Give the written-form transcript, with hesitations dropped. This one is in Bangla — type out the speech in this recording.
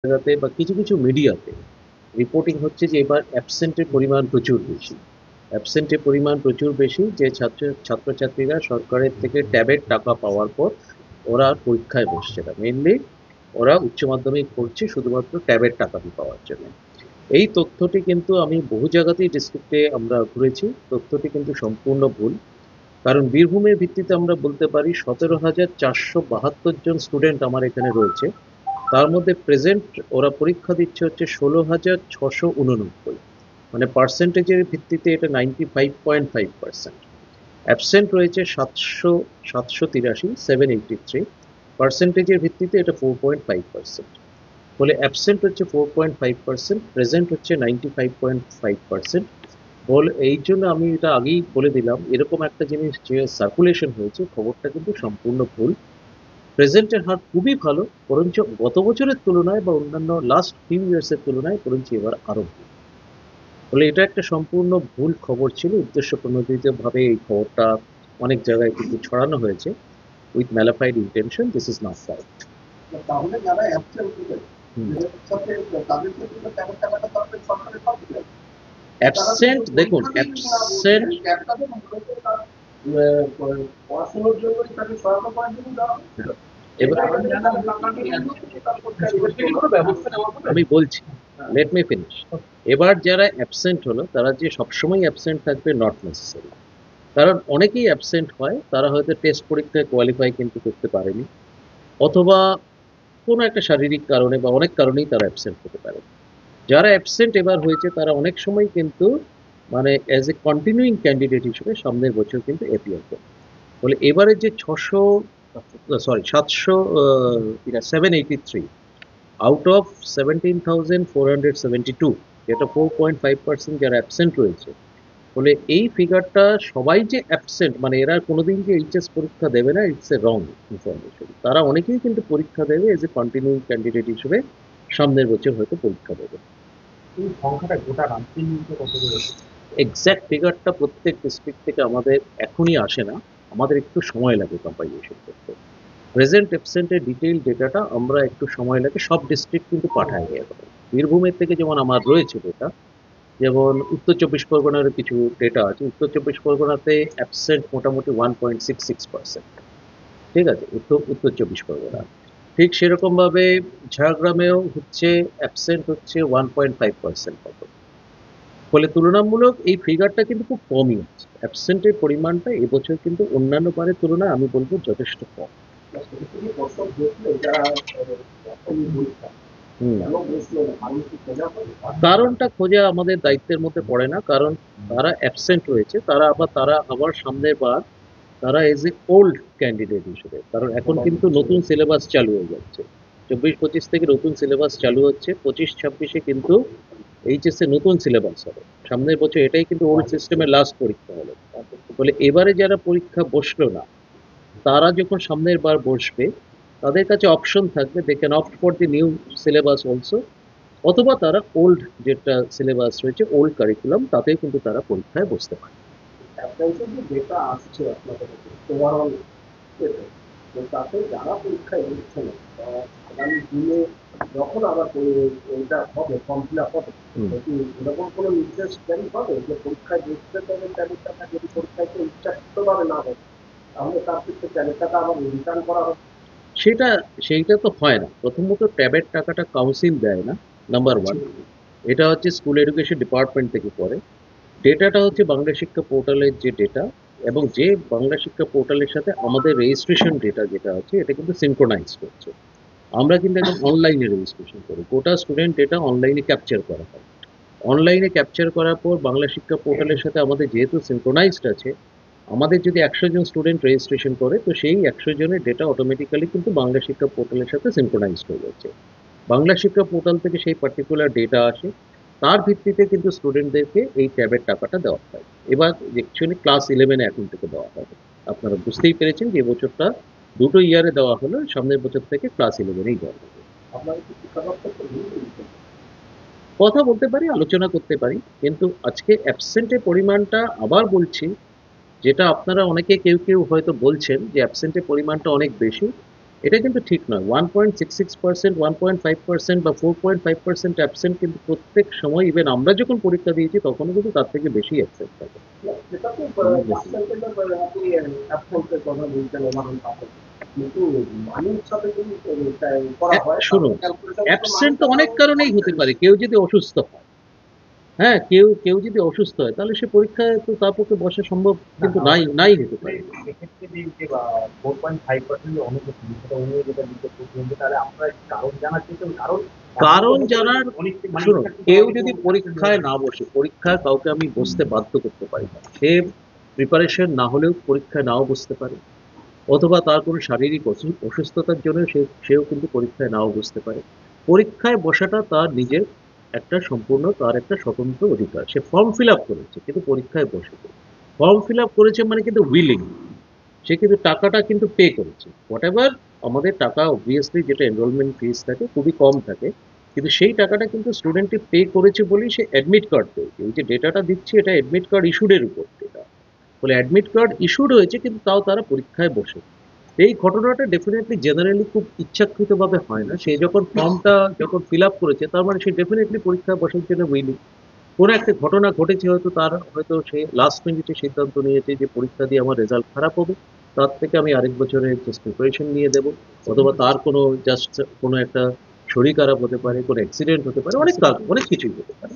জায়গাতে বা কিছু কিছু মিডিয়াতে রিপোর্টিং হচ্ছে যে এবার অ্যাবসেন্টের পরিমাণ প্রচুর বেশি। অ্যাবসেন্টের পরিমাণ প্রচুর বেশি, যে ছাত্রছাত্রীরা সরকারের থেকে ট্যাবের টাকা পাওয়ার পর ওরা আর পরীক্ষায় বসছে না। মেইনলি ওরা উচ্চ মাধ্যমিক পড়ছে শুধুমাত্র ট্যাবের টাকাটি পাওয়ার জন্য। এই তথ্যটি কিন্তু আমি বহু জায়গাতেই ডিস্ট্রিক্টে আমরা ঘুরেছি, তথ্যটি কিন্তু সম্পূর্ণ ভুল। কারণ বীরভূমের ভিত্তিতে আমরা বলতে পারি 17,472 জন স্টুডেন্ট আমার এখানে রয়েছে, তার মধ্যে প্রেজেন্ট ওরা পরীক্ষা দিচ্ছে হচ্ছে 16,689, মানে পার্সেন্টেজের ভিত্তিতে এটা 95.5%। অ্যাবসেন্ট রয়েছে 783, 783, পার্সেন্টেজের ভিত্তিতে এটা 4.5%। ফলে অ্যাবসেন্ট হচ্ছে 4.5%, প্রেজেন্ট হচ্ছে 95.5%। বলে এই জন্য আমি এটা আগেই বলে দিলাম, এরকম একটা জিনিস যে সার্কুলেশন হয়েছে খবরটা কিন্তু সম্পূর্ণ ভুল। প্রেজেন্টের হার খুবই ভালো, বরঞ্চ গত বছরের তুলনায় বা অন্যান্য লাস্ট ফিউ ইয়ার্সের তুলনায় বরঞ্চ এবার আরো ভালো। ফলে এটা একটা সম্পূর্ণ ভুল খবর ছিল, উদ্দেশ্য প্রণোদিতভাবে এই খবরটা অনেক জায়গায় কিন্তু ছড়ানো হয়েছে with mala fide intention. This is not correct. তাহলে যারা অ্যাবসেন্ট হলেন তাদের ক্ষেত্রে তেমন টাকাটা তো আপনি সরকারের পাবেন। অ্যাবসেন্ট দেখুন, অ্যাবসেন্ট পড়াশোনার জন্যই তাকে সহায়তা করার জন্য দেওয়া হচ্ছে। আমি বলছি, লেট মি ফিনিশ। এবার যারা অ্যাবসেন্ট হলো তারা যে সবসময় অ্যাবসেন্ট থাকবে নট নেসেসারি, কারণ অনেকেই অ্যাবসেন্ট হয়, তারা হয়তো টেস্ট পরীক্ষায় কোয়ালিফাই কিন্তু করতে পারেনি, অথবা কোনো একটা শারীরিক কারণে বা অনেক কারণেই তারা অ্যাবসেন্ট হতে পারে। যারা অ্যাবসেন্ট এবার হয়েছে তারা অনেক সময় কিন্তু মানে অ্যাজ এ কন্টিনিউইং ক্যান্ডিডেট হিসেবে সামনের বছর কিন্তু অ্যাপিয়ার করে। বলে এবারে যে 783 আউট অফ 17,472, যেটা 4.5% যারা অ্যাবসেন্ট রয়েছে, ফলে এই ফিগারটা সবাই যে অ্যাবসেন্ট মানে এরা কোনোদিন যে এইচএস পরীক্ষা দেবে না, ইটস এ রং ইনফরমেশন। তারা অনেকেই কিন্তু পরীক্ষা দেবে এজ এ কন্টিনিউইং ক্যান্ডিডেট হিসেবে সামনের বছর হয়তো পরীক্ষা দেবে। এক্স্যাক্ট ফিগারটা প্রত্যেক ডিস্ট্রিক্ট থেকে আমাদের এখনই আসে না, আমাদের একটু সময় লাগে কম্পাইলেশন করতে। প্রেজেন্ট অ্যাবসেন্টের ডিটেইল ডেটাটা আমরা একটু সময় লাগে, সব ডিস্ট্রিক্ট কিন্তু পাঠায় একেবারে। বীরভূমের থেকে যেমন আমার রয়েছে ডেটা, যেমন উত্তর চব্বিশ পরগনার কিছু ডেটা আছে। উত্তর চব্বিশ পরগনাতে অ্যাবসেন্ট মোটামুটি 1.66%। ঠিক আছে, উত্তর চব্বিশ পরগনা। ঠিক সেরকমভাবে ঝাড়গ্রামেও হচ্ছে অ্যাবসেন্ট হচ্ছে 1.5% মতো। ফলে তুলনামূলক এই ফিগারটা কিন্তু খুব কমই আছে, অ্যাবসেন্টের পরিমাণটা এবছর কিন্তু অন্যান্য বারের তুলনায় আমি বলবো যথেষ্ট কম। কারণটা খোঁজা আমাদের দায়িত্বের মধ্যে পড়ে না, কারণ তারা অ্যাবসেন্ট হয়েছে, তারা আবার সামনের বার তারা এজ এ ওল্ড ক্যান্ডিডেট হিসেবে, কারণ এখন কিন্তু নতুন সিলেবাস চালু হয়ে যাচ্ছে, 24-25 থেকে নতুন সিলেবাস চালু হচ্ছে, 25-26-এ কিন্তু এইচএস এ নতুন সিলেবাস হবে, সামনের বছর এটাই কিন্তু ওল্ড সিস্টেমের লাস্ট পরীক্ষা হলো। ফলে এবারে যারা পরীক্ষা বসলো না, তারা যখন সামনের বার বসবে তাদের কাছে অপশন থাকবে, they can opt for the new syllabus also, অথবা তারা ওল্ড যেটা সিলেবাস রয়েছে, ওল্ড কারিকুলাম, তাতেও কিন্তু তারা পরীক্ষায় বসতে পারে। যেটা আসছে আপনাদের ওভারঅল তাতে যারা পরীক্ষায় বসছে না আগামী দিনে যখন আবার ওইটা হবে ফর্ম ফিল আপ হবে, এরকম কোনো নির্দেশ জারি হবে যে পরীক্ষায় বসতে তবে ট্যালেন্টটা যদি পরীক্ষায় ইচ্ছাকৃতভাবে না হয় তাহলে তার ক্ষেত্রে ট্যালেন্টটা আবার রিটার্ন করা হবে? সেইটা তো হয় না। প্রথমত ট্যাবের টাকাটা কাউন্সিল দেয় না, নাম্বার ওয়ান। এটা হচ্ছে স্কুল এডুকেশন ডিপার্টমেন্ট থেকে পড়ে। ডেটাটা হচ্ছে বাংলা শিক্ষা পোর্টালের যে ডেটা, এবং যে বাংলা শিক্ষা পোর্টালের সাথে আমাদের রেজিস্ট্রেশন ডেটা যেটা আছে এটা কিন্তু সিনক্রোনাইজ করছে। আমরা কিন্তু এখন অনলাইনে রেজিস্ট্রেশন করি, গোটা স্টুডেন্ট ডেটা অনলাইনে ক্যাপচার করা হয়। অনলাইনে ক্যাপচার করার পর বাংলা শিক্ষা পোর্টালের সাথে আমাদের যেহেতু সিনক্রোনাইজড আছে, আমাদের যদি 100 জন স্টুডেন্ট রেজিস্ট্রেশন করে তো সেই 100 জনের ডেটা অটোমেটিক্যালি কিন্তু বাংলা শিক্ষা পোর্টালের সাথে সিনক্রোনাইজড হয়ে যাচ্ছে। বাংলা শিক্ষা পোর্টাল থেকে সেই পার্টিকুলার ডেটা আসে, তার ভিত্তিতে কিন্তু স্টুডেন্টদেরকে এই ট্যাবের টাকাটা দেওয়া হয়। এবার অ্যাকচুয়ালি ক্লাস 11-এ এখন থেকে দেওয়া হবে। আপনারা বুঝতেই পেরেছেন যে এবছরটা দুটো ইয়ারে দেওয়া হলো, সামনের বছর থেকে ক্লাস 11-এই দেওয়া হবে। কথা বলতে পারি, আলোচনা করতে পারি, কিন্তু আজকে অ্যাবসেন্টের পরিমাণটা আবার বলছি, যেটা আপনারা অনেকে কেউ কেউ হয়তো বলছেন যে অ্যাবসেন্টের পরিমাণটা অনেক বেশি, এটা কিন্তু ঠিক নয়। 1.66%, 1.5% বা 4.5% অ্যাবসেন্ট কিন্তু প্রত্যেক সময়, ইভেন আমরা যখন পরীক্ষা দিয়েছি তখনও কিন্তু তার থেকে বেশি অ্যাবসেন্ট থাকে। সেটা তো অনেক বেশি। পার্সেন্টেজের আপনি অ্যাবসেন্টের কথা বলছেন উদাহরণ পাবেন, কিন্তু মানির সাথে যদি করা হয় শুনুন, ক্যালকুলেশন অ্যাবসেন্ট তো অনেক কারণেই হতে পারে। কেউ যদি অসুস্থ হয়, হ্যাঁ, কেউ কেউ যদি অসুস্থ হয় তাহলে সে পরীক্ষায় তো তার পক্ষে বসা সম্ভব কিন্তু নাই নাই হতে পারে। সেক্ষেত্রে যে 4.5% যে অনুপস্থিত সেটা উনিও যেটা জিজ্ঞেস করছিলেন যে তাহলে আপনারা কারণ জানার চেয়েছেন, কারণ জানার, মানে শুনুন, কেউ যদি পরীক্ষায় না বসে, পরীক্ষায় কাউকে আমি বসতে বাধ্য করতে পারি না, সে প্রিপারেশন না হলেও পরীক্ষায় নাও বসতে পারে, অথবা তার কোনো শারীরিক অসুস্থতার জন্য সেও কিন্তু পরীক্ষায় নাও বসতে পারে। পরীক্ষায় বসাটা তার নিজের একটা সম্পূর্ণ, তার একটা স্বতন্ত্র অধিকার। সে ফর্ম ফিল আপ করেছে কিন্তু পরীক্ষায় বসেছে, ফর্ম ফিল আপ করেছে মানে কিন্তু উইলিং, সে কিন্তু টাকাটা কিন্তু পে করেছে হোয়াট এভার। আমাদের টাকা অবভিয়াসলি যেটা এনরোলমেন্ট ফিস থাকে খুবই কম থাকে, কিন্তু সেই টাকাটা কিন্তু স্টুডেন্টটি পে করেছে বলেই সে অ্যাডমিট কার্ড পেয়েছে। এই যে ডেটাটা দিচ্ছি এটা অ্যাডমিট কার্ড ইস্যুডের উপর ডেটা, বলে অ্যাডমিট কার্ড ইস্যুড হয়েছে কিন্তু তাও তারা পরীক্ষায় বসে। এই ঘটনাটা ডেফিনেটলি জেনারেলি খুব ইচ্ছাকৃতভাবে হয় না। সে যখন ফর্মটা যখন ফিল আপ করেছে তার মানে সে ডেফিনেটলি পরীক্ষায় বসার জন্য উইলিং। কোনো একটা ঘটনা ঘটেছে, হয়তো তার হয়তো সে লাস্ট মিনিটে সিদ্ধান্ত নিয়েছে যে পরীক্ষা দিয়ে আমার রেজাল্ট খারাপ হবে, তার থেকে আমি আরেক বছরের জাস্ট প্রিপারেশন নিয়ে দেবো, অথবা তার কোনো জাস্ট কোনো একটা শরীর খারাপ হতে পারে, কোনো অ্যাক্সিডেন্ট হতে পারে, অনেক কিছুই হতে পারে।